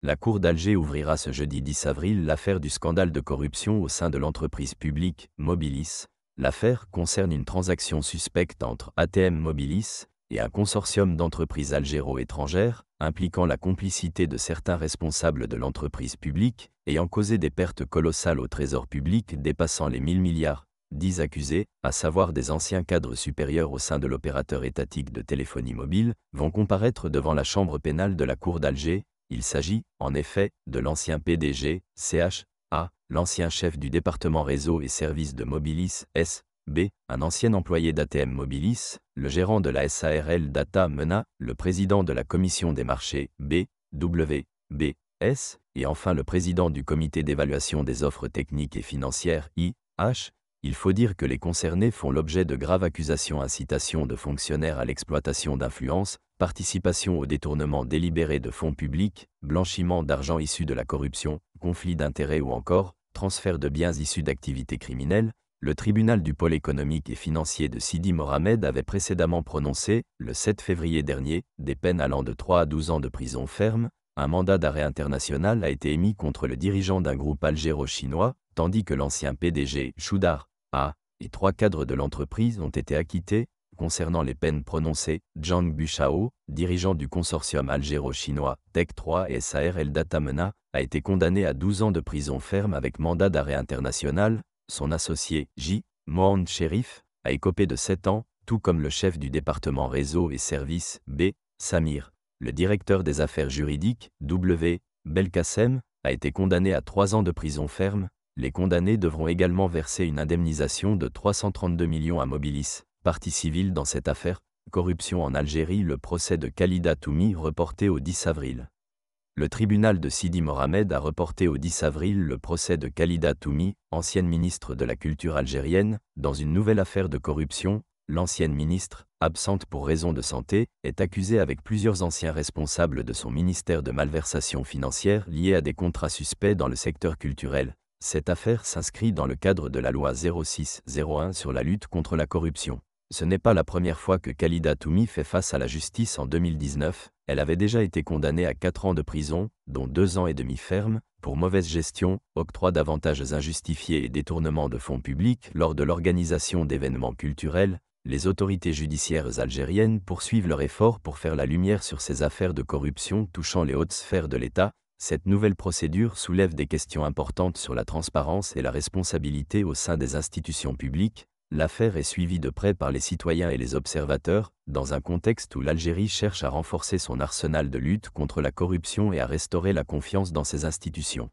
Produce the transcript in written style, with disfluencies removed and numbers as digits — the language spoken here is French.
La Cour d'Alger ouvrira ce jeudi 10 avril l'affaire du scandale de corruption au sein de l'entreprise publique Mobilis. L'affaire concerne une transaction suspecte entre ATM Mobilis et un consortium d'entreprises algéro-étrangères, impliquant la complicité de certains responsables de l'entreprise publique, ayant causé des pertes colossales au trésor public dépassant les 1000 milliards. 10 accusés, à savoir des anciens cadres supérieurs au sein de l'opérateur étatique de téléphonie mobile, vont comparaître devant la chambre pénale de la Cour d'Alger. Il s'agit, en effet, de l'ancien PDG, CHA, l'ancien chef du département réseau et services de Mobilis, SB, un ancien employé d'ATM Mobilis, le gérant de la SARL Data Mena, le président de la commission des marchés, BWBS, et enfin le président du comité d'évaluation des offres techniques et financières, IH. Il faut dire que les concernés font l'objet de graves accusations: incitation de fonctionnaires à l'exploitation d'influence, participation au détournement délibéré de fonds publics, blanchiment d'argent issu de la corruption, conflit d'intérêts ou encore transfert de biens issus d'activités criminelles. Le tribunal du pôle économique et financier de Sidi Mohamed avait précédemment prononcé, le 7 février dernier, des peines allant de 3 à 12 ans de prison ferme. Un mandat d'arrêt international a été émis contre le dirigeant d'un groupe algéro-chinois, tandis que l'ancien PDG, Choudar A, et 3 cadres de l'entreprise ont été acquittés. Concernant les peines prononcées, Zhang Bushao, dirigeant du consortium algéro-chinois Tech3 et SARL Data Mena, a été condamné à 12 ans de prison ferme avec mandat d'arrêt international. Son associé, J. Mohand Sherif, a écopé de 7 ans, tout comme le chef du département réseau et services, B. Samir. Le directeur des affaires juridiques, W. Belkacem, a été condamné à 3 ans de prison ferme. Les condamnés devront également verser une indemnisation de 332 millions à Mobilis, partie civile dans cette affaire. Corruption en Algérie. Le procès de Khalida Toumi reporté au 10 avril. Le tribunal de Sidi Mohamed a reporté au 10 avril le procès de Khalida Toumi, ancienne ministre de la Culture algérienne, dans une nouvelle affaire de corruption. L'ancienne ministre, absente pour raison de santé, est accusée avec plusieurs anciens responsables de son ministère de malversations financières liées à des contrats suspects dans le secteur culturel. Cette affaire s'inscrit dans le cadre de la loi 06-01 sur la lutte contre la corruption. Ce n'est pas la première fois que Khalida Toumi fait face à la justice. En 2019, elle avait déjà été condamnée à 4 ans de prison, dont 2 ans et demi ferme, pour mauvaise gestion, octroi d'avantages injustifiés et détournement de fonds publics lors de l'organisation d'événements culturels. Les autorités judiciaires algériennes poursuivent leur effort pour faire la lumière sur ces affaires de corruption touchant les hautes sphères de l'État. Cette nouvelle procédure soulève des questions importantes sur la transparence et la responsabilité au sein des institutions publiques. L'affaire est suivie de près par les citoyens et les observateurs, dans un contexte où l'Algérie cherche à renforcer son arsenal de lutte contre la corruption et à restaurer la confiance dans ses institutions.